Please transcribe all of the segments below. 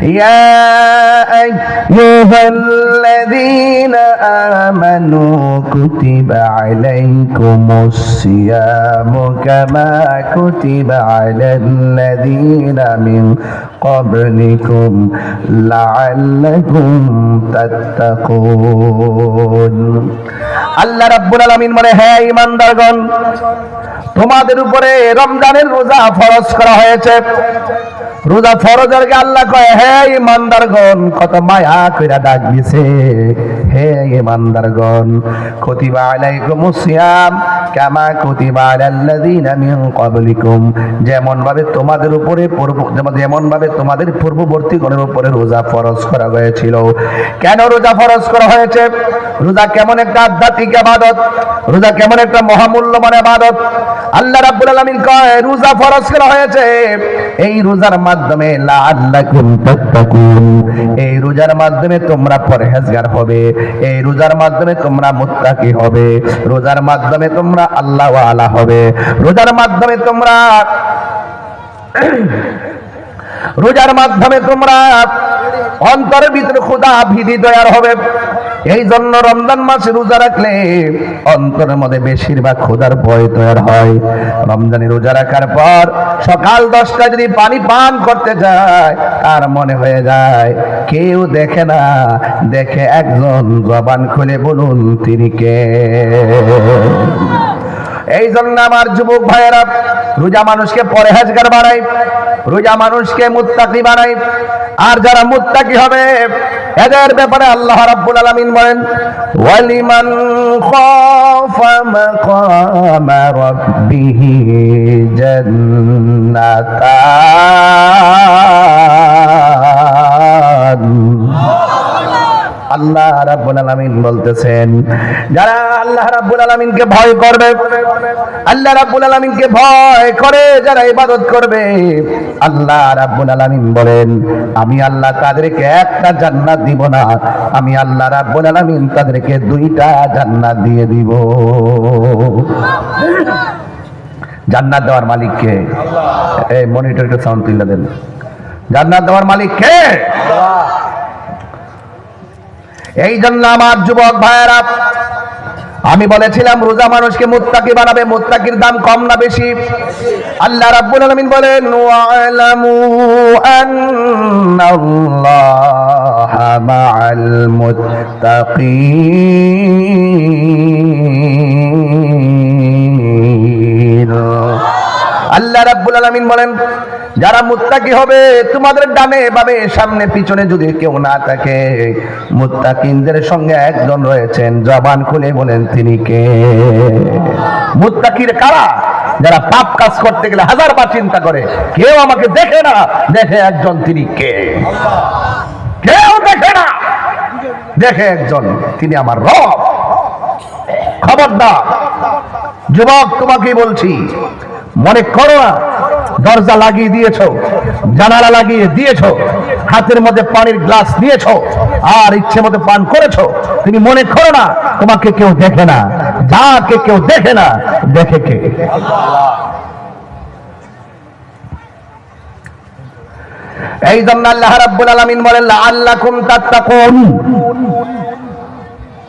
ইয়া আইয়ুহাল্লাযীনা আমানু কুতিবা আলাইকুমুস সিয়ামু কামা কুতিবা আলাল্লাযীনা মিন ক্বাবলিকুম লাআল্লাকুম তাত্তাকুন। আল্লাহ রাব্বুল আলামিন বলে, হে ঈমানদারগণ, তোমাদের উপরে রমজানের রোজা ফরজ করা হয়েছে। রোজা ফরজের কে আল্লাহ কয়, হে ঈমানদারগণ, কত মায়া কইরা ডাক দিছে, হে ঈমানদারগণ, কুতিবা আলাইকুমুস সিয়াম কামা কুতিবা আলাল্লাযীনা মিন ক্বাবলিকুম, যেমন ভাবে তোমাদের পূর্ববর্তীগণের উপরে রোজা ফরজ করা হয়েছিল। কেন রোজা ফরজ করা হয়েছে? রোজা কেমন একটা আধ্যাত্মিক ইবাদত, রোজা কেমন একটা মহামূল্যবান ইবাদত। আল্লাহ রাব্বুল আলামিন কয়, রোজা ফরজ করা হয়েছে এই রোজার মাধ্যমে লাআল্লাকুম তাত্তাকুন, এই রোজার মাধ্যমে তোমরা পরহেজগার হবে, এই রোজার মাধ্যমে তোমরা মুত্তাকি হবে, রোজার মাধ্যমে তোমরা আল্লাহ ওয়ালা হবে, রোজার মাধ্যমে তোমরা অন্তরের ভিতরে খোদা ভীতি তৈরি হবে। এই জন্য রমজান মাসে রোজা রাখলে অন্তরের মধ্যে বেশিরভাগ খোদার ভয় তৈরি হয়। রমজানে রোজা রাখার পর সকাল 10টায় যদি পানি পান করতে যায়, তার মনে হয়ে যায় কেউ দেখে না, দেখে একজন, জবান খুলে বলুন তিনি কে। এই জন্য আমার যুবক ভাইয়েরা, রোজা মানুষকে পরহেজগার বানায়, রোজা মানুষকে মুত্তাকি বানায়। আর যারা মুত্তাকি হবে এদের ব্যাপারে আল্লাহ রাব্বুল আলামিন বলেন, ওয়ালিমান খাফা মাকামা রাব্বিহি জান্নাতান। আল্লাহ রাব্বুল আলামিন বলতেছেন, যারা আল্লাহ রাব্বুল আলামিনকে ভয় করবে, আল্লাহ রাব্বুল আলামিনকে ভয় করে যারা ইবাদত করবে, আল্লাহ রাব্বুল আলামিন বলেন, আমি আল্লাহ তাদেরকে একটা জান্নাত দিব না, আমি আল্লাহ রাব্বুল আলামিন তাদেরকে 2টা জান্নাত দিয়ে দিব। জান্নাত দেওয়ার মালিক কে? এই মনিটরটা সাউন্ড তুলে দেন। জান্নাত দেওয়ার মালিক কে? আল্লাহ। এই জন্য আমার যুবক ভাইয়েরা, আমি বলেছিলাম রোজা মানুষকে মুত্তাকি বানাবে। মুত্তাকির দাম কম না বেশি? আল্লাহ রাব্বুল আলামিন বলেন, ওয়ালামু আন্নাল্লাহা মাআল মুত্তাকিন। আল্লাহ রাব্বুল আলামিন বলেন, যারা মুত্তাকি হবে, তোমাদের ডানে বামে সামনে পিছনে যদি কেউ না থাকে, মুত্তাকিনদের সঙ্গে একজন রয়েছেন, জবান খুলে বলেন তিনি কে। মুত্তাকির কারা? যারা পাপ কাজ করতে গেলে 1000বার চিন্তা করে, কেউ আমাকে দেখে না, দেখে একজন, তিনি কে। কেউ দেখে না, দেখে একজন, তিনি আমার রব। খবরদার যুবক, তোমাকেই বলছি, মনে করো না দরজা লাগিয়ে দিয়েছো, জানালা লাগিয়ে দিয়েছো, হাতের মধ্যে পানির গ্লাস নিয়েছো আর ইচ্ছে মতো পান করেছো। তুমি মনে করো না তোমাকে কেউ দেখে না, যাকে কেউ দেখে না, দেখে কে? আল্লাহ। এই জন্য আল্লাহ রাব্বুল আলামিন বলেন, লাআল্লাকুম তাত্তাকুন,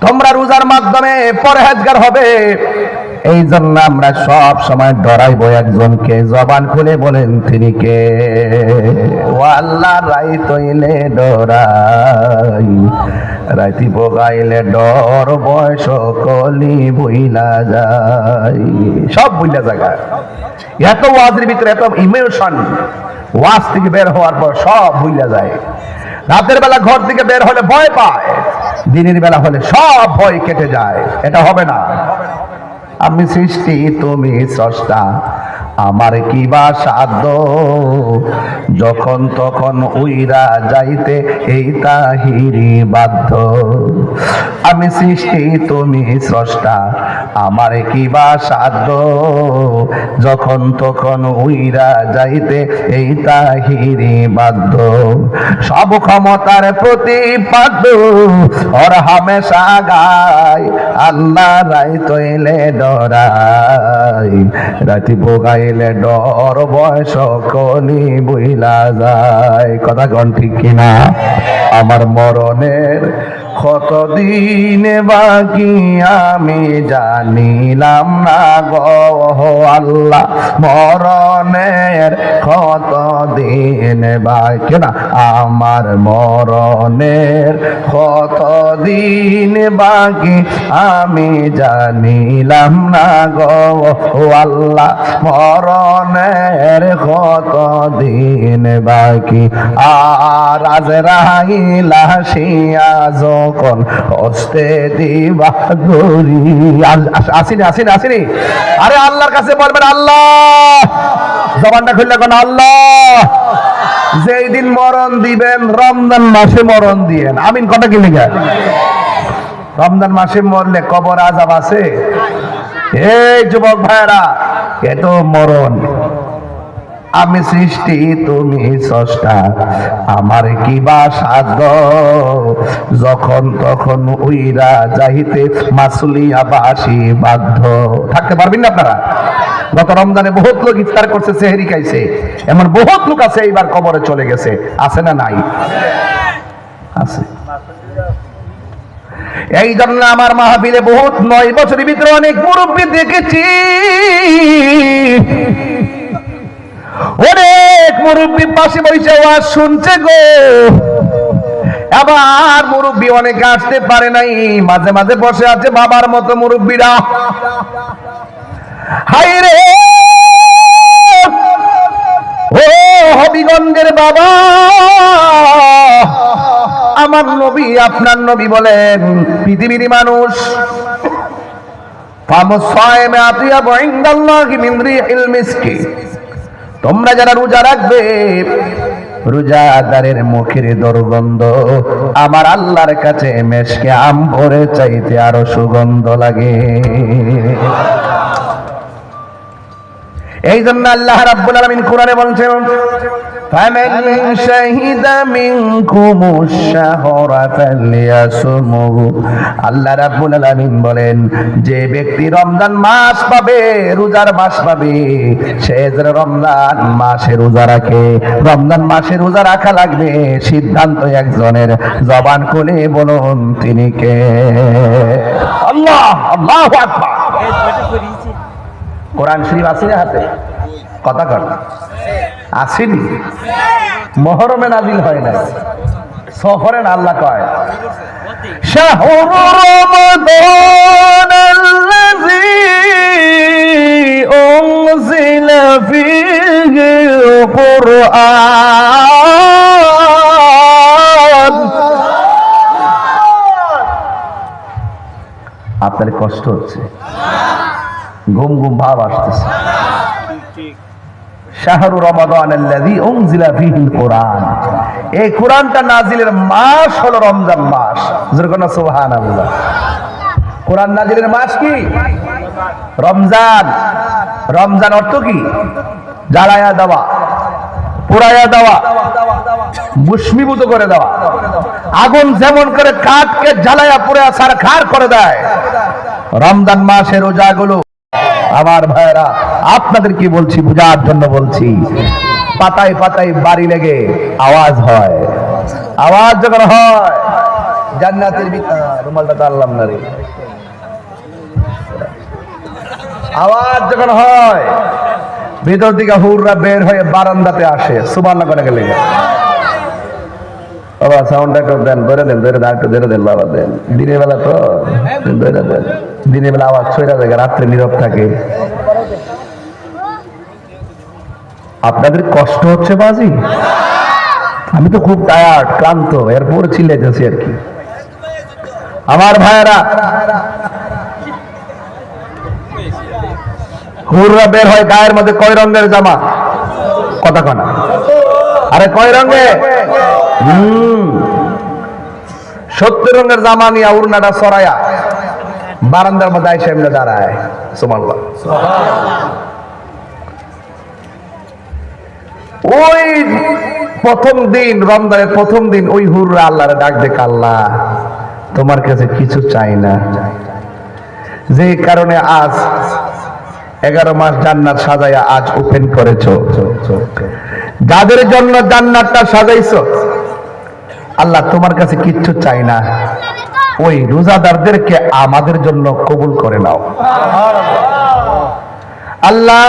তোমরা রোজার মাধ্যমে পরহেজগার হবে। এই জন্য আমরা সব সময় ডরাইবো একজনকে, জবান খুলে বলেন তিনি কে। ও আল্লাহ, রাইত হইলে ডরাই, রাইতি বগাইলে ডর, বয়স কলি বইলা যায়, সব বইলা যায়। এত ওয়াজের ভিতরে এত ইমোশন, ওয়াজ থেকে বের হওয়ার পর সব ভুইলা যায়। রাতের বেলা ঘর থেকে বের হলে ভয় পায়, দিনের বেলা হলে সব ভয় কেটে যায়। এটা হবে না। আমি সৃষ্টি, তুমি স্রষ্টা, আমার কি বা সাধ্য, যখন তখন উইরা যাইতে এই তাহিরি বাধ্য। আমি সৃষ্টি, তুমি স্রষ্টা, আমার কি বা সাধ্য, যখন তখন উইরা যাইতে এই তাহিরি বাধ্য। সব ক্ষমতার প্রতিপাদ্য ওর হামেশা গায়, আল্লাহ রাই তৈলে ডরাই, রাতি পোগাই লাগাইলে ডর বয়স কলি বইলা যায়। কথা কন ঠিক কিনা? আমার মরণের কতদিন বাকি আমি জানিলাম না গো আল্লাহ, মরণের কতদিন বাকি না, আমার মরণের কতদিন বাকি আমি জানিলাম না গো আল্লাহ, মরণের কতদিন বাকি। আর আজরাইল আসিয়া যখন হস্তে দিবা ধরি, আসিনি আসিনি আসিনি, আরে আল্লাহর কাছে বলবেন আল্লাহ, জবানটা খুললে কোন আল্লাহ, যেই দিন মরণ দিবেন রমজান মাসে মরণ দিয়েন। আমিন কটা কি লিখা? রমজান মাসে মরলে কবর আযাব আছে? এই যুবক ভাইরা, এত মরণ, আমি সৃষ্টি তুমি স্রষ্টা, আমার কি বা সাধ্য, যখন তখন উইরা যাইতে মাসুলিয়া বাসি বাধ্য। থাকতে পারবেন না আপনারা? গত রমজানে বহুত লোক ইফতার করছে, সেহরি খাইছে, এমন বহুত লোক আছে এইবার কবরে চলে গেছে, আছে না নাই? আছে। এই জন্য আমার মাহফিলে বহুত 9 বছরের ভিতরে অনেক মুরব্বী দেখেছি, অনেক মুরব্বী পাশে বসে ওয়াজ শুনছে গো। আবার মুরব্বী অনেকে আসতে পারে নাই, মাঝে মাঝে বসে আছে বাবার মতো মুরব্বীরা। হাই রে ও হবিগঞ্জের বাবা, আমার নবী আপনার নবী বলেন পৃথিবীর মানুষ তোমরা যারা রোজা রাখবে, রোজাদারের মুখের দুর্গন্ধ আমার আল্লাহর কাছে মেশকে আম্বরের চাইতে আরো সুগন্ধ লাগে। এই জন্য আল্লাহ রাব্বুল আলামিন কোরআনে বলছেন, ফামান শাহিদা মিনকুমুশ শাহরা ফালইয়াসুমহু। আল্লাহ রাব্বুল আলামিন বলেন, যে ব্যক্তি রমজান মাস পাবে, রোজার মাস পাবে, সে যেন রমজান মাসে রোজা রাখে। রমজান মাসে রোজা রাখা লাগবে, সিদ্ধান্ত একজনের, জবান খুলে বলুন তিনি কে? আল্লাহ, আল্লাহু আকবার। কোরআন শরীফ আছে হাতে? কথা কর, আসেনি? মুহররমে নাজিল হয় না, সফরে আল্লাহ কয় শাহরু রমাদানাল্লাযী উনজিলা ফীহিল কুরআন। আপনার কষ্ট হচ্ছে, ঘুম ঘুম ভাব আসতেছে। শাহরু রমাদানাল্লাযী উনজিলা ফীহিল কুরআন, এই কোরআনটা নাজিলের মাস হলো রমজান মাস। যেরকম সুবহানাল্লাহ। কোরআন নাজিলের মাস কি? রমজান। রমজান অর্থ কি? জ্বালায়া দেওয়া, পোড়ায়া দেওয়া, ভস্মীভূত করে দেওয়া। আগুন যেমন করে কাঠকে জ্বালায়া পোড়ায়া ছারখার করে দেয়, রমজান মাসের রোজাগুলো আমার ভাইরা আপনাদের কি বলছি বুঝার জন্য বলছি, পাতায় পাতায় বাড়ি লেগে আওয়াজ হয়। আওয়াজ যখন হয় জান্নাতের ভিতর, রুমালটা টানলাম না রে, আওয়াজ যখন হয় ভিতর দিকে হুররা বের হয়ে বারান্দাতে আসে, সুবহানাল্লাহ করে গেলে বাবা সাউন্ডটা একটু দেন, ধরে দেন, ধরে দেন, একটু ধরে দেন বাবা, দেন। দিনের বেলা তো ধরে দেন, দিনের বেলা আওয়াজ ছয়টা জায়গায়, রাত্রে নীরব থাকে। আপনাদের কষ্ট হচ্ছে বাজি? আমি তো খুব টায়ার্ড, ক্লান্ত, এরপর চিল্লাইতেছি আর কি। আমার ভাইয়েরা, হুররা বের হয়, গায়ের মধ্যে কয় রঙের জামা? কথা কনা, আরে কয় রঙে? 70 রঙের জামা নিয়ে উড়নাটা সরাইয়া বারান্দার মধ্যে আইসা এমনি দাঁড়ায়। সুবহানাল্লাহ। ওই প্রথম দিন, রমজানের প্রথম দিন, ওই হুররা আল্লাহরে ডাক দেখ, আল্লাহ তোমার কাছে কিছু চাই না, যে কারণে আজ 11 মাস জান্নাত সাজাইয়া আজ ওপেন করেছো। যাদের জন্য জান্নাতটা সাজাইছো, আল্লাহ তোমার কাছে কিচ্ছু চাই না, ওই রোজাদারদেরকে আমাদের জন্য কবুল করে নাও। আল্লাহ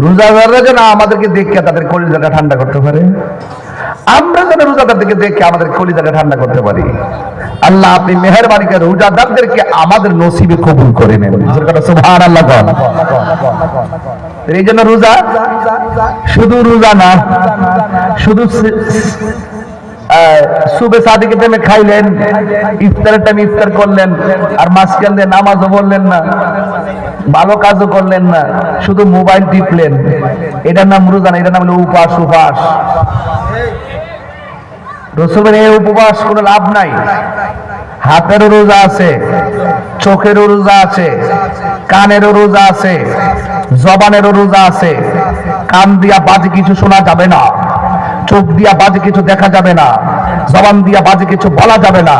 রোজাদাররা যেন আমাদেরকে দেখে তাদের কলিজাটা ঠান্ডা করতে পারে, আমরা যেন রোজাদারদেরকে দেখে আমাদের কলিজাটা ঠান্ডা করতে পারি। আল্লাহ আপনি মেহেরবানি করে রোজাদারদেরকে আমাদের নসিবে কবুল করে নেন। সুবহানাল্লাহ। এই জন্য রোজা শুধু রোজা না, শুধু সুবে সাদিকের টাইমে খাইলেন, ইফতারের টাইমে ইফতার করলেন, আর মাঝখান দিয়ে নামাজও বললেন না, ভালো কাজও করলেন না, শুধু মোবাইল টিপলেন, এটার নাম রোজা না, এটার নাম হলো উপাস। উপাস রসুলের এই উপবাস কোনো লাভ নাই। হাতেরও রোজা আছে, চোখেরও রোজা আছে, কানেরও রোজা আছে, জবানেরও রোজা আছে। কান দিয়া বাজে কিছু শোনা যাবে না, চোখ দিয়া বাজে কিছু দেখা যাবে না, জবান দিয়া বাজে কিছু বলা যাবে না,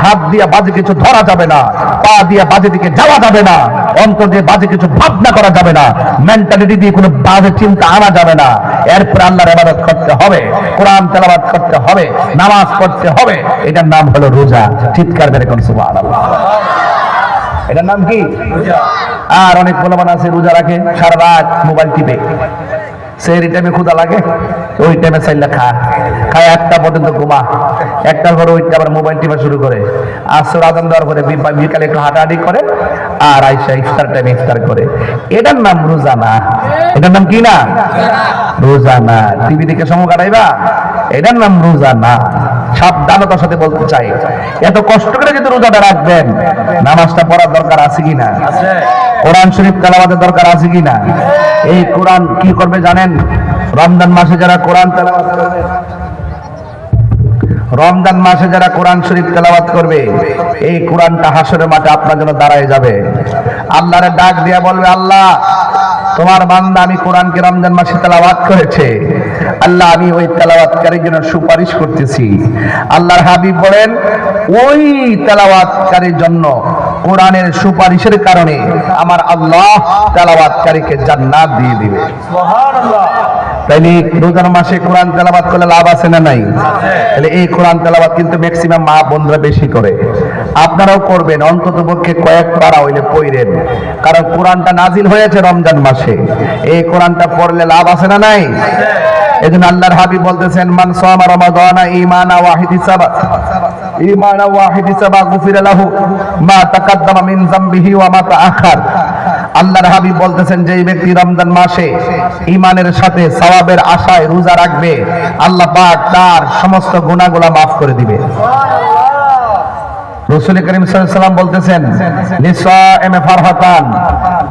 হাত দিয়া বাজে কিছু ধরা যাবে না, পা দিয়া বাজে দিকে যাওয়া যাবে না, অন্তর দিয়ে বাজে কিছু ভাবনা করা যাবে না, মেন্টালিটি দিয়ে কোনো বাজে চিন্তা আনা যাবে না। এরপর আল্লাহর ইবাদত করতে হবে, কোরআন তেলাওয়াত করতে হবে, নামাজ পড়তে হবে। এটার নাম হলো রোজা। চিৎকার করে কোন সুবহানাল্লাহ। এটার নাম কি? রোজা। আর অনেক পোলাপান আছে রোজা রাখে, সারা রাত মোবাইল টিপে, সেই টাইমে ক্ষুধা লাগে, ওই টাইমে চাইলে খায় 1টা পর্যন্ত ঘুমা, 1টার পরে ওইটা আবার মোবাইল টিপা শুরু করে, আসর আজান দেওয়ার পরে বিকালে একটু হাঁটাহাঁটি করে, আর আইসা ইফতার টাইমে ইফতার করে। এটার নাম রোজা না। এটার নাম কি না? রোজা না। টিভি দেখে সময় কাটাইবা, এটার নাম রোজা না। সাবধানতার সাথে বলতে চাই, এত কষ্ট করে যদি রোজাটা রাখবেন, নামাজটা পড়ার দরকার আছে কিনা? কোরআন শরীফ তেলাওয়াতের দরকার আছে কিনা? এই কোরআন কি করবে জানেন? রমজান মাসে যারা কোরআন তেলাওয়াত করবে, রমজান মাসে যারা কোরআন শরীফ তেলাওয়াত করবে, এই কোরআনটা হাসরের মাঠে আপনার জন্য দাঁড়ায় যাবে। আল্লাহরে ডাক দিয়া বলবে, আল্লাহ তোমার বান্দা আমি কোরআনকে রমজান মাসে তেলাওয়াত করেছে, আল্লাহ আমি ওই তেলাওয়াতকারীর জন্য সুপারিশ করতেছি। আল্লাহর হাবিব বলেন, ওই তেলাওয়াতকারীর জন্য কোরআনের সুপারিশের কারণে আমার আল্লাহ তেলাওয়াতকারীকে জান্নাত দিয়ে দিবে। সুবহানাল্লাহ। তাইলে রোজার মাসে কোরআন তেলাওয়াত করলে লাভ আছে না নাই? তাহলে এই কোরআন তেলাওয়াত কিন্তু ম্যাক্সিমাম মা বোনরা বেশি করে, আপনারাও করবেন, অন্তত পক্ষে কয়েক পারা হইলে পড়েন, কারণ কোরআনটা নাজিল হয়েছে রমজান মাসে। এই কোরআনটা পড়লে লাভ আছে না নাই? এজন্য আল্লাহর হাবিব বলতেছেন, মান সামা রমাদানা ঈমানা ওয়া ইহতিসাবা গুফিরা লাহু মা তাকাদ্দামা মিন যামবিহি ওয়া মা তাআখার। আল্লাহর হাবিব বলতেছেন, যেই ব্যক্তি রমজান মাসে ঈমানের সাথে সওয়াবের আশায় রোজা রাখবে, আল্লাহ পাক তার সমস্ত গুনাহগুলো মাফ করে দিবে। রাসূল করিম সাল্লাল্লাহু আলাইহি ওয়াসাল্লাম বলতেছেন, লিসাইমি ফারহাতান,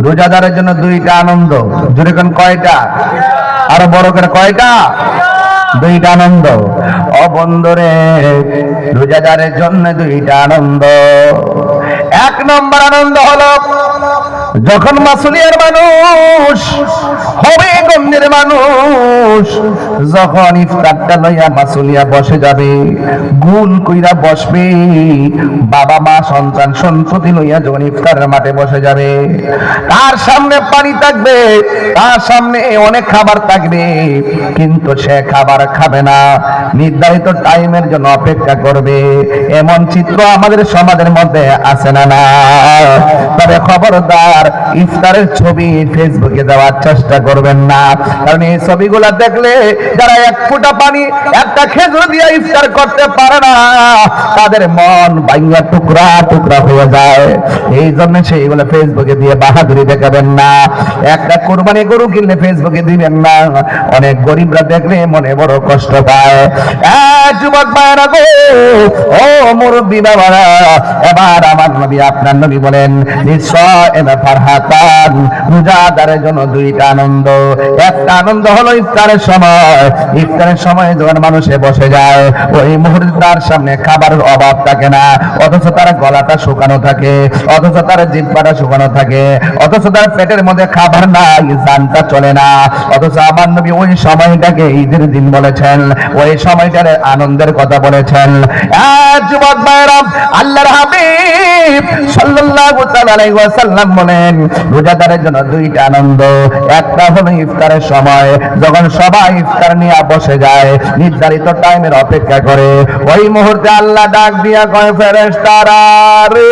রোজাদারের জন্য 2টা আনন্দ। জোরে কোন কয়টা? আরো বড় করে কয়টা? 2টা আনন্দ। ও বন্ধুরে, রোজাদারের জন্য 2টা আনন্দ। 1 নম্বর আনন্দ হলো যখন মাসুলিয়ার মানুষ হবে, গণ্যের মানুষ যখন ইফতারটা লইয়া মাসুলিয়া বসে যাবে, গুল কইরা বসবে, বাবা মা সন্তান সন্ততি লইয়া যখন ইফতারের মাঠে বসে যাবে, তার সামনে পানি থাকবে, তার সামনে অনেক খাবার থাকবে, কিন্তু সে খাবার খাবে না, নির্ধারিত টাইমের জন্য অপেক্ষা করবে। এমন চিত্র আমাদের সমাজের মধ্যে আছে না? না। তবে খবরদার ইফতারের ছবি ফেসবুকে দেওয়ার চেষ্টা করবেন না, কারণ এই ছবিগুলা দেখলে যারা 1 ফোঁটা পানি, একটা খেজুর দিয়ে ইফতার করতে পারে না, তাদের মন ভাঙা টুকরা টুকরা হয়ে যায়। এই জন্য সেইগুলো ফেসবুকে দিয়ে বাহাদুরি দেখাবেন না। একটা কোরবানি গরু কিনলে ফেসবুকে দিবেন না, অনেক গরিবরা দেখলে মনে বড় কষ্ট পায়। যুবক ভাইরা গো, ও মুরব্বী বাবারা, এবার আমার নবী, আপনার নবী বলেন, লিসাইমি ফারহাতান, রোজাদারের জন্য 2টা আনন্দ। একটা আনন্দ হলো ইফতারের সময়। ইফতারের সময় যখন মানুষে বসে যায়, ওই মুহূর্তে তার সামনে খাবারের অভাব থাকে না, অথচ তার গলাটা শুকানো থাকে, অথচ তার জিহ্বাটা শুকানো থাকে, অথচ তার পেটের মধ্যে খাবার নাই, জানটা চলে না। অথচ আমার নবী ওই সময়টাকে ঈদের দিন বলেছেন, ওই সময়টার আনন্দের কথা বলেছেন। যুবক ভাইরা, আল্লাহর হাবিব সাল্লাল্লাহু তাআলা আলাইহি ওয়াসাল্লাম বলেন, জানেন রোজাদারের জন্য দুইটা আনন্দ, একটা হলো ইফতারের সময় যখন সবাই ইফতার নিয়ে বসে যায় নির্ধারিত টাইমের অপেক্ষা করে, ওই মুহূর্তে আল্লাহ ডাক দিয়া কয় ফেরেশতারা রে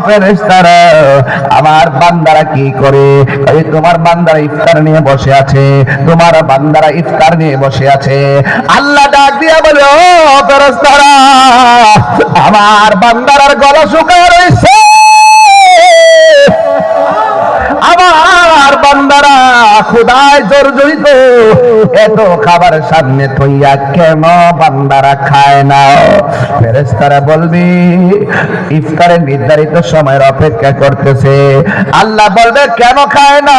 ফেরেশতারা আমার বান্দারা কি করে? তোমার বান্দারা ইফতার নিয়ে বসে আছে, তোমার বান্দারা ইফতার নিয়ে বসে আছে। আল্লাহ ডাক দিয়া বলে ও ফেরেশতারা আমার বান্দারার গলা শুকায় রয়েছে, আমার বান্দারা ক্ষুধায় জর্জরিত, এত খাবার সামনে থইয়া কেন বান্দারা খায় না? ফেরেশতারা বলবি ইফতারের নির্ধারিত সময়ের অপেক্ষা করতেছে। আল্লাহ বলবে কেন খায় না?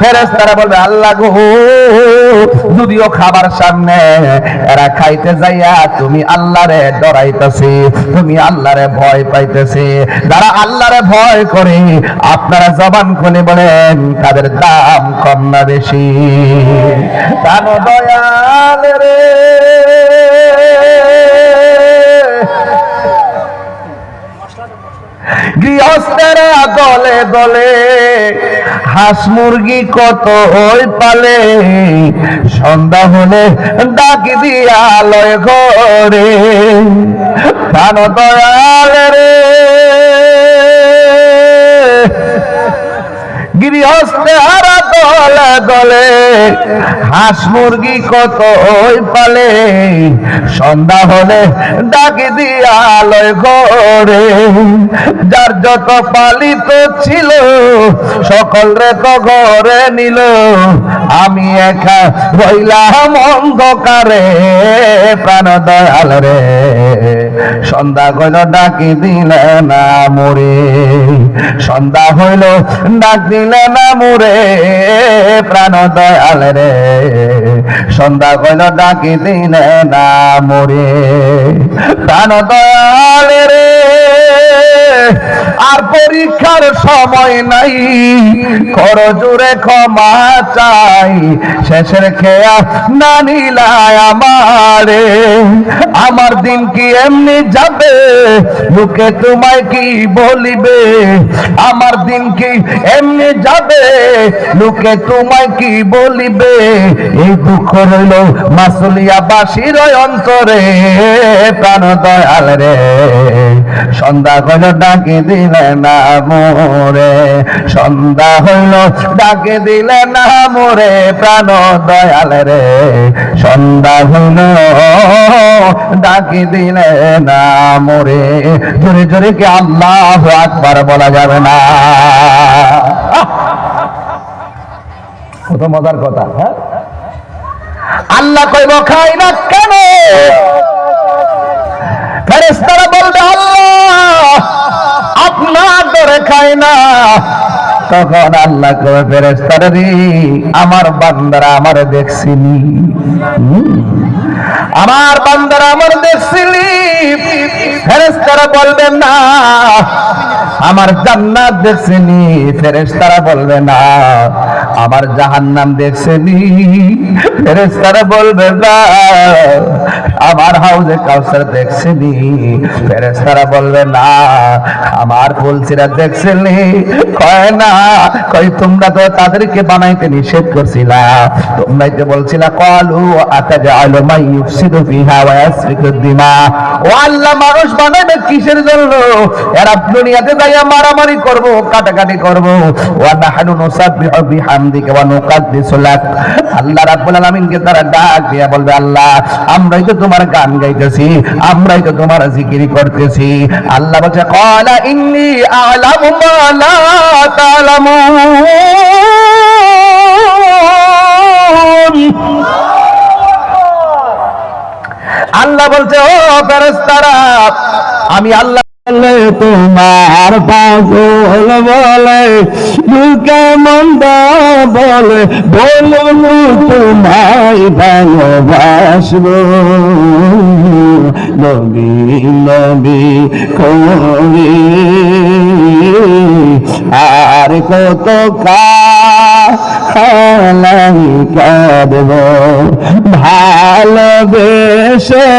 ফেরেশতারা বলবে আল্লাহ গো যদিও খাবার সামনে, এরা খাইতে যাইয়া তুমি আল্লাহরে ডরাইতেছে, তুমি আল্লাহরে ভয় পাইতেছে। যারা আল্লাহরে ভয় করে আপনারা জবান খুলে বলেন তাদের দাম কম না বেশি? দান দয়াল রে গৃহস্থেরা দলে দলে হাঁস মুরগি কত ওই পালে, সন্ধ্যা হলে ডাক দিয়া লয় ঘরে। দান দয়াল রে গৃহস্থেরা দলে দলে হাঁস মুরগি কত ওই পালে, সন্ধ্যা হলে ডাক দিয়া লয় ঘরে। যার যত পালিত ছিল সকল রে তো ঘরে নিল, আমি একা রইলাম অন্ধকারে। প্রাণ দয়াল রে সন্ধ্যা হইল ডাকি দিলে না মোরে, সন্ধ্যা হইল ডাক দিলে না মোরে। প্রাণ দয়াল রে সন্ধ্যা হইল ডাকি দিলে না মোরে। প্রাণ দয়াল রে আর পরীক্ষার সময় নাই, কর জোরে ক্ষমা চাই, শেষের খেয়া না নিলায় আমারে। আমার দিন কি এমনি যাবে, লোকে তোমায় কি বলিবে? আমার দিন কি এমনি যাবে, লোকে তোমায় কি বলিবে? এই দুঃখ রইল মাসুলিয়াবাসীর অন্তরে। প্রাণ দয়াল রে সন্ধ্যা হইল ডাকে দিলে না মোরে, সন্ধ্যা হইল ডাকে দিলে না মোরে। প্রাণ দয়াল রে সন্ধ্যা হইল ডাকে দিলে না মোরে। জোরে জোরে কি আল্লাহু আকবার বলা যাবে না? কত মজার কথা। হ্যাঁ আল্লাহ কইব খাই না কেন? ফেরেশতারা বলবে আল্লাহ আপনার ডরে খাই না। তখন আল্লাহ কবে ফেরেশতারা রে আমার বান্দারা আমার দেখছিলি, আমার বান্দারা আমার দেখছিলি। ফেরেশতারা বলবেন না আমার জান্নাত দেখছিনি, ফেরেশতারা বলবে না আমার জাহান্নাম দেখছিনি, ফেরেশতারা বলবে না আমার হাউজে কাউসার দেখছিনি, ফেরেশতারা বলবে না আমার ফুলসিরাত দেখছিনি। কয় না, কই তোমরা তো তাদেরকে বানাইতে নিষেধ করছিলা, তোমরাই তো বলছিলা ক্বালু আতাজআলু মান ইউফসিদু ফিহা ওয়া ইয়াসফিকু দিমা। ও আল্লাহ মানুষ বানাবে কিসের জন্য? এরা দুনিয়াতে যাইয়া মারামারি করব, কাটাকাটি করব। ওয়া নাহনু নুসাব্বিহু বিহামদিকা ওয়া নুকাদ্দিসু লাক। আল্লাহ রাব্বুল আলামিনকে তারা ডাক দিয়া বলবে আল্লাহ আমরাই তো তোমার গান গাইতেছি, আমরাই তো তোমার জিকির করতেছি। আল্লাহ বলছে ক্বালা ইন্নী আ'লামু মা লা তা'লামুন। আল্লাহ বলছে ও ফেরেশতারা আমি আল্লাহ তোমার পাগল বলে দুঃখে মন্দ বলে বলুন তোমায় ভালোবাসব, নবী নবী করি আর কত আমি কাঁদব ভালোবেসে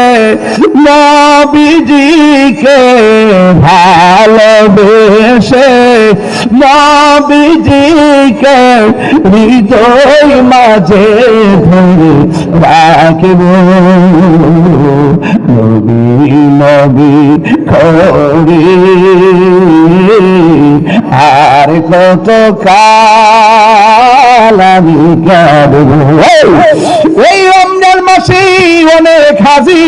নবীজিকে, ভালোবেসে নবীজিকে হৃদয় মাঝে ধরে রাখব। নবী নবী করে আর কত কাল আমি কাঁদব। এই রমজান মাসে অনেক হাজি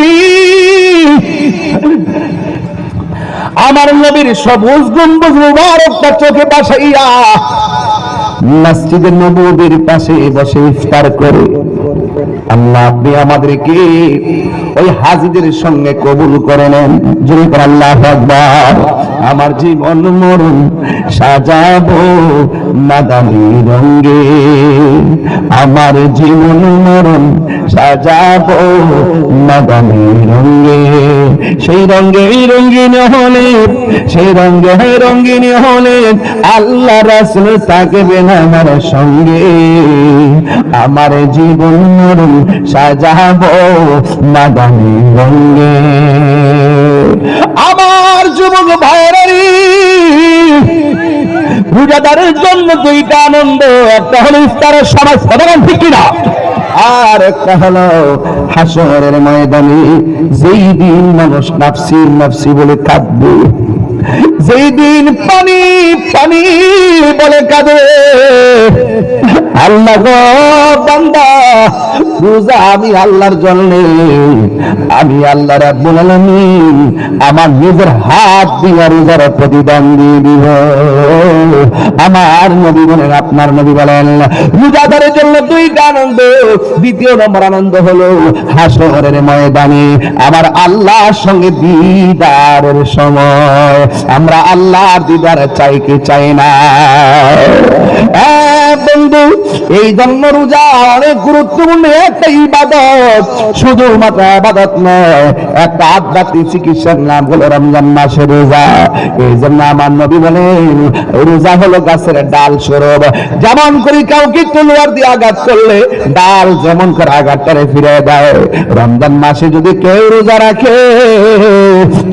আমার নবীর সবুজ গম্বুজ মুবারকটা চোখে বাসাইয়া মসজিদে নববীর পাশে বসে ইফতার করে। আল্লাহ আপনি আমাদেরকে ওই হাজিদের সঙ্গে কবুল করে নেন। জোরে করে আল্লাহু আকবার। আমার জীবন মরণ সাজাবো মাদানী রঙে, আমার জীবন মরণ সাজাবো মাদানী রঙে। সেই রঙে রঙিন হলে, সেই রঙে রঙিন হলে আল্লাহ রাসূল থাকবেন আমার সঙ্গে। আমার জীবন মরণ সাজাবো মাদানী রঙে। আমার যুবক ভাইরাই, রোজাদারের জন্য দুইটা আনন্দ, একটা হলো ইফতারের সময় সদাগণ, ঠিক কিনা? আর একটা হলো হাসরের ময়দানে যেই দিন মানুষ নাফসি নাফসি বলে কাঁদবে, যেই দিন পানি পানি বলে কাঁদবে। আল্লাহ গো বান্দা, রোজা আমি আল্লাহর জন্য, আমি আল্লাহ রাব্বুল আলামিন আমার নিজের হাত দিয়ে রোজার প্রতিদান দিয়ে দিব। আমার নবী বলেন, আপনার নবী বলেন, রোজাদারের জন্য দুইটা আনন্দ। দ্বিতীয় নম্বর আনন্দ হলো হাসরের ময়দানে আমার আল্লাহর সঙ্গে দিদারের সময়। আমরা আল্লাহর দিদার চাই কি চাই না? বন্ধু, এই জন্য রোজা অনেক গুরুত্বপূর্ণ একটা ইবাদত। শুধুমাত্র ইবাদত নয়, একটা আধ্যাত্মিক চিকিৎসার নাম হলো রমজান মাসের রোজা। এই জন্য আমার নবী বলেন, রোজা হলো গাছের ডাল স্বরূপ। যেমন করে কাউকে তলোয়ার দিয়ে আঘাত করলে ডাল যেমন করে আঘাতটারে ফিরে দেয়, রমজান মাসে যদি কেউ রোজা রাখে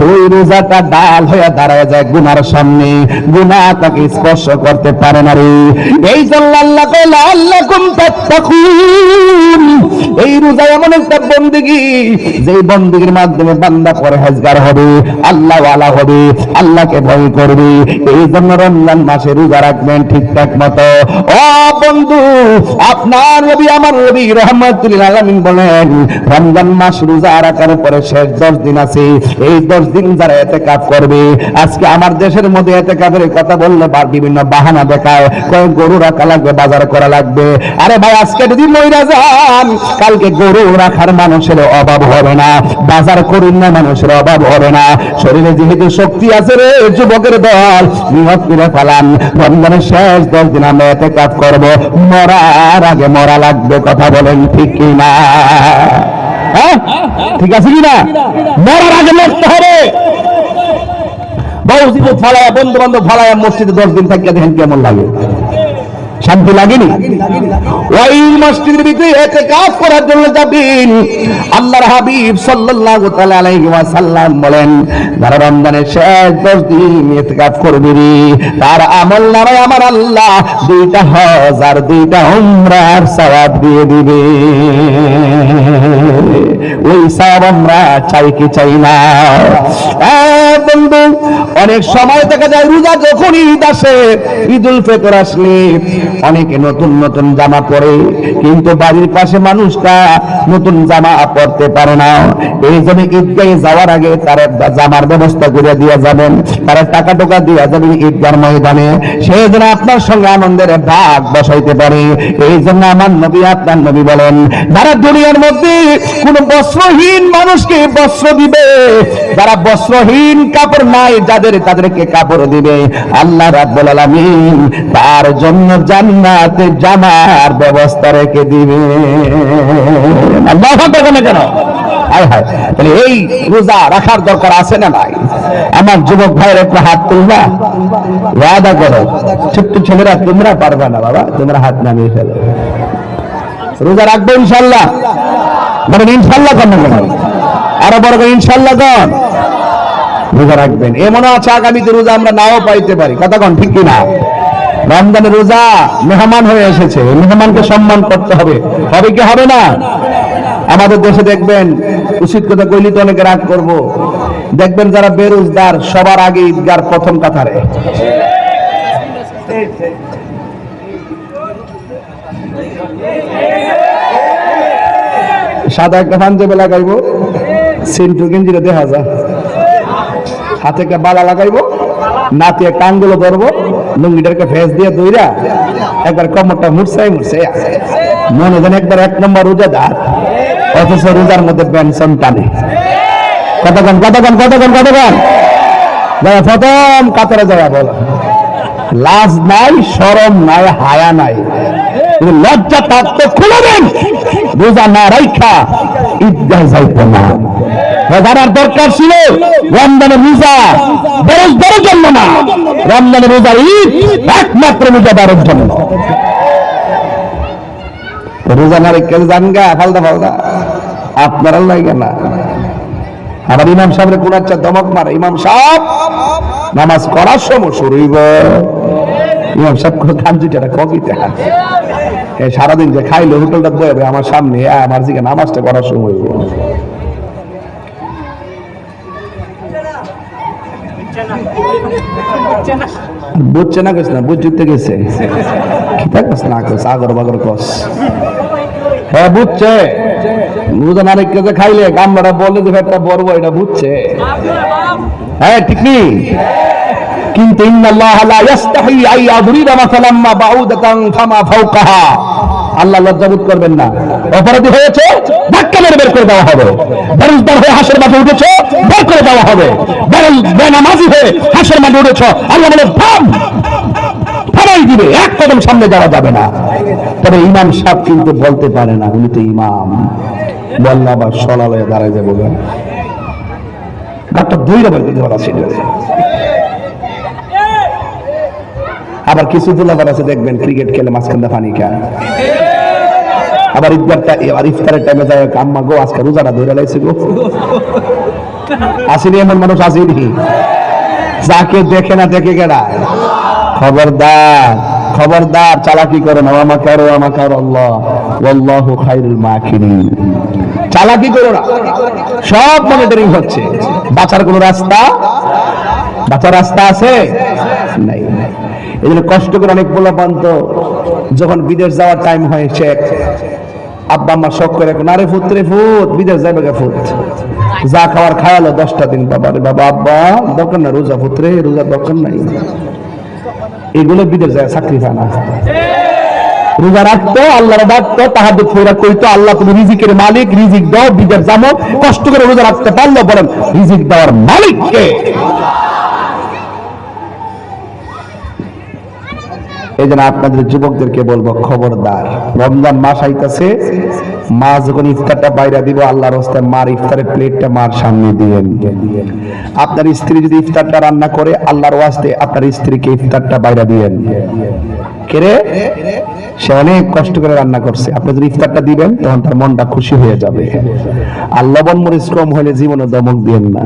ওই রোজাটা ডাল হয়ে দাঁড়ায় যায় গুনার সামনে, গুনাহ তাকে স্পর্শ করতে পারে না রে। এই জন্য আল্লাহ কইলা আল্লাকুম তাত্তাকুন। এই রোজা এমন একটা বন্দেগী, যেই বন্দেগীর মাধ্যমে বান্দা পরহেজগার হবে, আল্লাহ ওয়ালা হবে, আল্লাহকে ভয় করবে। এই জন্য রমজান মাসে রোজা রাখবেন ঠিকঠাক মতো। ও বন্ধু, আপনার নবী আমার নবী রাহমাতুল লিল আলামিন বলেন, রমজান মাস রোজা রাখার পরে শেষ 10 দিন আছে, এই 10 দিন যারা ইতিকাফ করবে। আজকে আমার দেশের মধ্যে ইতিকাফের কথা বললে বিভিন্ন বাহানা দেখায়, কয় গরু রাখা লাগবে, বাজার করা লাগবে। আরে ভাই, আজকে যদি মইরা যান, কালকে গরু রাখার মানুষের অভাব হবে না, বাজার করেন না মানুষের অভাব হবে না। শরীরে যেহেতু শক্তি আছে রে যুবকের দল, নিয়ত করে ফেলান রমজানের শেষ 10 দিন আমরা ইতিকাফ করব। মরার আগে মরা লাগবে, কথা বলেন ঠিক কি না? হ্যাঁ, ঠিক আছে কিনা? মরার আগে মরতে হবে। বউ জীবন ফালায়া, বন্ধু বান্ধব ফালায়া মসজিদে 10 দিন থাকিয়া দেখেন কেমন লাগে, শান্তি লাগেনি? ওই মসজিদের ভিতরে ইতিকাফ করার জন্য যাবেন। আল্লাহর হাবিব সাল্লাল্লাহু তাআলা আলাইহি ওয়াসাল্লাম বলেন, যারা রমজানের শেষ 10 দিন ইতিকাফ করবে তার আমলনামায় আমার আল্লাহ 2টা হজ আর 2টা উমরার সওয়াব দিয়ে দিবে। ওই সওয়াব আমরা চাই কি চাই না? বন্ধু, অনেক সময় দেখা যায় রোজা যখন ঈদ আসে, ঈদুল ফিতর আসলে অনেকে নতুন নতুন জামা পরে, কিন্তু বাড়ির পাশে মানুষটা নতুন জামা পরতে পারে না। এই জন্য ঈদগাহে যাওয়ার আগে তার জামার ব্যবস্থা করে দিয়ে যাবেন, তার টাকা টোকা দিয়ে যাবেন ঈদগার ময়দানে, সেই জন্য আপনার সঙ্গে আনন্দের ভাগ বসাইতে পারে। এই জন্য আমার নবী, আপনার নবী বলেন, যারা দুনিয়ার মধ্যে কোন বস্ত্রহীন মানুষকে বস্ত্র দিবে, যারা বস্ত্রহীন কাপড় নাই যাদের, তাদেরকে কাপড় দিবে, আল্লাহ রাব্বুল আলামিন তার জন্য জান্নাতে জামার ব্যবস্থা রেখে দিবে। আল্লাহু আকবার কেন? হায় হায়, তাহলে এই রোজা রাখার দরকার আছে না নাই? আমার যুবক ভাইয়ের একটু হাত তুলবা, ওয়াদা করো, ছোট্ট ছেলেরা তোমরা পারবে না বাবা, তোমরা হাত নামিয়ে ফেলো। রোজা রাখবো ইনশাল্লাহ, বলেন ইনশাল্লাহ। কেন আরো বড় করে ইনশাল্লাহ কন, রোজা রাখবেন। এমন আছে আগামীতে রোজা আমরা নাও পাইতে পারি, কথা কন ঠিক কিনা? রমজানের রোজা মেহমান হয়ে এসেছে, মেহমানকে সম্মান করতে হবে, হবে কি হবে না? আমাদের দেশে দেখবেন, উচিত কথা কইলি তো অনেকে রাগ করবো, দেখবেন যারা বেরোজগার সবার আগে ঈদগার প্রথম কাতারে। সাদা একটা পাঞ্জাবি লাগাইবো, সেন্টু গেঞ্জিটা দেখা যায়, হাতে একটা বালা লাগাইবো, নাতি একটা আঙ্গুলো ধরবো, লুঙ্গিটাকে ফেস দিয়ে দইরা একবার কমরটা মুড়ছাই মনে যেন একবার 1 নম্বর রোজাদার, অথচ রোজার মধ্যে পেনশন টানে। কতক্ষণ প্রথম কাতারে যাওয়া বল, লাজ নাই, শরম নাই, হায়া নাই, লজ্জা থাকতে খুলে দেন। রোজা না রাইখা ঈদগাহ যাইতো না। রোজার দরকার ছিল রমজানের রোজা বেরোজগারের জন্য না, রমজানের রোজার ঈদ একমাত্র রোজাদারের জন্য। রোজা না রেখে জানগা ফালদা আপনারা লাগে না। আবার ইমাম সাহেবের কোন একটা দমক মারে, ইমাম সাহেব নামাজ করার সময় শুরু হইব, ইমাম সাহেব কাঞ্জিটা কবিতা সারাদিন যে খাইলে হোটেলটা বয়াবে আমার সামনে, আমার দিকে নামাজটা করার সময় হইব। বুঝছে না কস না, বুঝতে গেছে না কস আগর বাগর কস। হ্যাঁ বুঝছে, রোজা না রেখে যে খাইলে গামলাটা বলে যে একটা বড়, এটা বুঝছে। হ্যাঁ ঠিক নেই, কিন্তু ইন্নাল্লাহ লা ইস্তাহি আন ইয়াদরিবা মাসালাম মা বাউদাতান ফামা ফাওকাহা, আল্লাহ লজ্জাবোধ করবেন না। অপরাধী হয়েছে ধাক্কা মেরে বের করে দেওয়া হবে, বেরোজগার হয়ে হাসের মাঠে উঠেছে বের করে দেওয়া হবে, বেনামাজি হয়ে হাসের মাঠে উঠেছ আল্লাহ বলে থামাই দিবে, 1 কদম সামনে যাওয়া যাবে না। তবে ইমাম সাহেব কিন্তু বলতে পারে না, উনি তো ইমাম, বললে আবার সলালয়ে দাঁড়ায় যাবো, ডাক্তার দইরা বলে দিতে পারা ছিল। আবার কিছু দুলাবার আছে দেখবেন ক্রিকেট খেলে মাঝখানটা পানি খায়, আবার ইফতারের টাইমে যায় আম্মা গো আজকে রোজাটা ধরে লাইছে গো। আসেনি এমন মানুষ, আসেনি? যাকে দেখে না দেখে গেড়ায়। খবরদার চালাকি করো না, আমাকে আরো আল্লাহ ওয়াল্লাহু খায়রুল মাকিরিন। চালাকি করো না, সব মনিটরিং হচ্ছে। বাঁচার কোন রাস্তা আছে নাই। এই জন্য কষ্ট করে অনেক পোলাপান তো যখন বিদেশ যাওয়ার টাইম হয়, সে আব্বা আম্মা শখ করে আরে ফুত বিদেশ যাবে গা, ফুত যা খাওয়ার খাওয়ালো 10টা দিন, বাবা রে বাবা, আব্বা দরকার না রোজা, ফুতরে রোজা দরকার নাই। এগুলো বিদেশ যায় চাকরি পায় না। রোজা রাখতো, আল্লাহর ডাকতো, তাহাজ্জুদ পড়া কইতো, আল্লাহ তুমি রিজিকের মালিক, রিজিক দাও, বিদেশ যাবো। কষ্ট করে রোজা রাখতে পারলো, বলেন রিজিক দেওয়ার মালিক কে? এই জন্য আপনাদের যুবকদেরকে বলবো, খবরদার, রমজান মাস আইতাছে, মা যখন ইফতারটা বাইরে দিব, আল্লাহর রাস্তায় মার ইফতারের প্লেটটা মার সামনে দিবেন। আপনার স্ত্রী যদি ইফতারটা রান্না করে, আল্লাহর ওয়াস্তে আপনার স্ত্রীকে ইফতারটা বাইরে দিবেন। কেরে সে অনেক কষ্ট করে রান্না করছে, আপনি যদি ইফতারটা দিবেন তখন তার মনটা খুশি হয়ে যাবে। আর লবণ মরিচ কম হলে জীবনে দমক দিবেন না।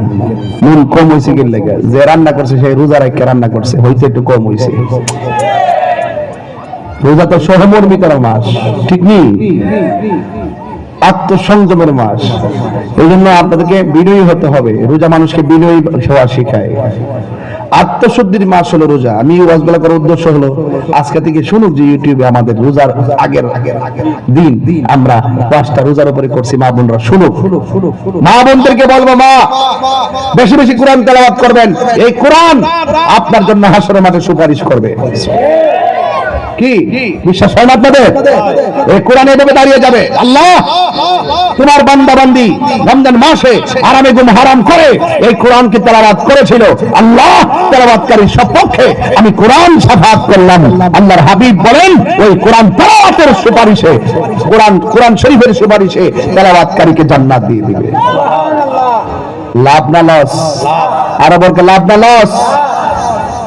নুন কম হয়েছে কি লেগে, যে রান্না করছে সেই রোজা রেখে রান্না করছে, হইতে একটু কম হয়েছে। রোজা তো সহমর্মিতার মাস, ঠিক নেই, আত্মসংযমের মাস। এই জন্য আপনাদেরকে বিনয়ী হতে হবে। রোজা মানুষকে বিনয়ী হওয়া শেখায়। আত্মশুদ্ধির মাস হলো রোজা। আমি ওয়াজগুলো করার উদ্দেশ্য হলো আজকে থেকে শুনুক যে ইউটিউবে আমাদের রোজার আগের দিন আমরা 5টা রোজার উপরে করছি, মা বোনরা শুনুক। মা বোনদেরকে বলবো, মা বেশি বেশি কোরআন তেলাওয়াত করবেন, এই কোরআন আপনার জন্য হাসরের মাঠে সুপারিশ করবে। কি বিশ্বাস হয় না আপনাদের? এই কোরআন এভাবে দাঁড়িয়ে যাবে, আল্লাহ তোমার বান্দা বান্দি রমজান মাসে আরামে ঘুম হারাম করে এই কোরআনকে তেলাওয়াত করেছিল, আল্লাহ তেলাওয়াতকারীর সপক্ষে আমি কোরআন শাফাআত করলাম। আল্লাহর হাবিব বলেন ওই কোরআন তেলাওয়াতের সুপারিশে, কোরআন শরীফের সুপারিশে তেলাওয়াতকারীকে জান্নাত দিয়ে দিবে। লাভ না লস? আরো বলকে লাভ না লস?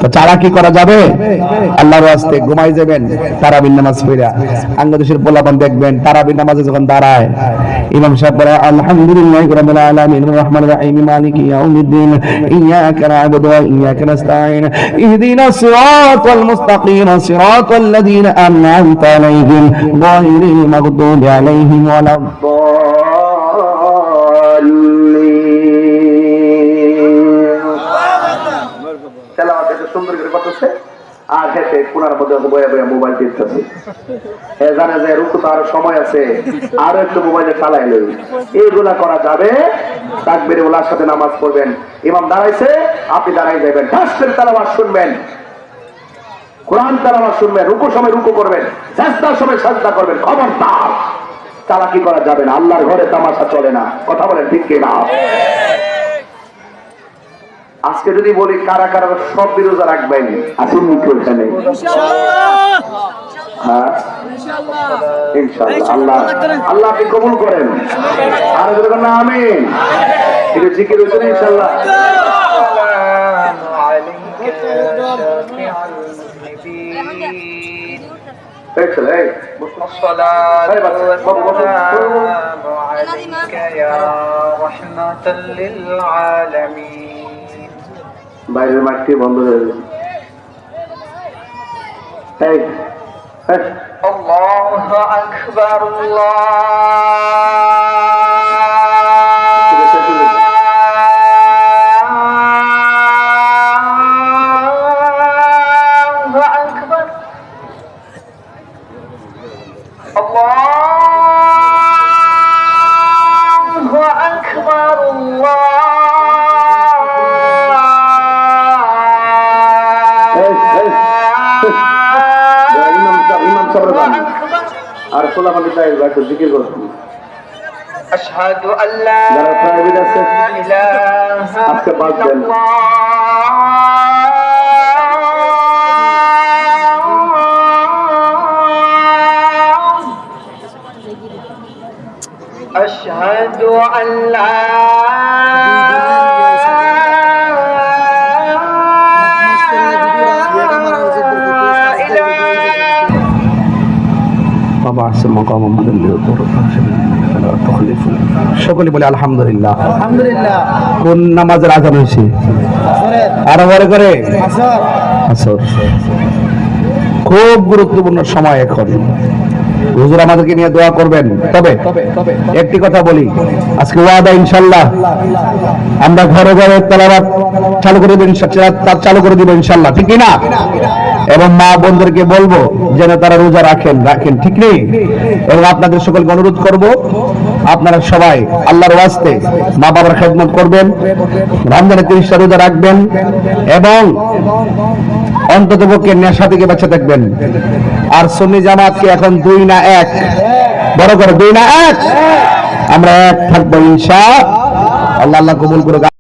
তো চারা কি করা যাবে? আল্লাহর রাস্তে ঘুমাই যাবেন তারাবির নামাজ পড়া। বাংলাদেশের পোলাপান দেখবেন তারাবির নামাজে যখন দাঁড়ায় ইমাম সাহেব বলে আলহামদুলিল্লাহি রাব্বিল আলামিন রহমানির রহিম মালিকি ইয়াউমিদ্দিন ইয়াকা না'বুদু ওয়া ইয়াকা নাস্তাঈন ইহদিনাস সিরাতাল মুস্তাকিম সিরাতাল লাযীনা আন'আমতা আলাইহিম গায়রিল মাগদুবি আলাইহিম ওয়ালাদ সুন্দর করে করতেছে আর হেঁটে কোনার মধ্যে বয়া বয়া মোবাইল টিপতেছে। জানে যে রুকু তো আরো সময় আছে, আরো একটু মোবাইলে চালাই লই। এইগুলা করা যাবে? তাকবীরে ওলার সাথে নামাজ পড়বেন, ইমাম দাঁড়াইছে আপনি দাঁড়াই যাবেন, তাসবির তেলাওয়াত শুনবেন, কোরআন তেলাওয়াত শুনবেন, রুকু সময় রুকু করবেন, সাজদার সময় সাজদা করবেন। খবরদার চালাকি করা যাবে না, আল্লাহর ঘরে তামাশা চলে না। কথা বলেন ঠিক কি না? আজকে যদি বলি কারা কারা সব বিরোধা রাখবেন, আসুন এখানে। হ্যাঁ ইনশাআল্লাহ, আল্লাহ আল্লাহ আপনি কবুল করেন। আর বলবেন না আমিন? এটা জিকির হইছে না ইনশাআল্লাহ। বাইরের মাঠটি বন্ধ হয়ে গেল। আল্লাহু আকবার, আল্লাহু আকবার, আল্লাহু আকবার, আর সোলা পানি চাই একটু জিকির করুন। আশহাদু আল্লা ইলাহা আজকে বাদ দেন। আশহাদু আল্লা সকলে বলে আলহামদুলিল্লাহ। কোন নামাজের আযান হয়েছে? আরো বড় করে আসর। খুব গুরুত্বপূর্ণ সময় এখন। হুজুর আমাদেরকে নিয়ে দোয়া করবেন। তবে একটি কথা বলি, আজকে ওয়াদা ইনশাআল্লাহ আমরা ঘরে ঘরে তেলাওয়াত চালু করে দেব, চালু করে দিব ইনশাআল্লাহ, ঠিক না? এবং মা বোনদেরকে বলবো যেন তারা রোজা রাখেন, ঠিক নেই? এবং আপনাদের সকলকে অনুরোধ করব আপনারা সবাই আল্লাহর ওয়াস্তে মা বাবার খেদমত করবেন, রমজানের 30টা রোজা রাখবেন এবং অন্তত পক্ষে নেশা থেকে বেঁচে থাকবেন। আর সুন্নি জামাতকে এখন 2 না 1, বড় করে 2 না 1, আমরা এক থাকবো ইনশাআল্লাহ। আল্লাহ কবুল করুক।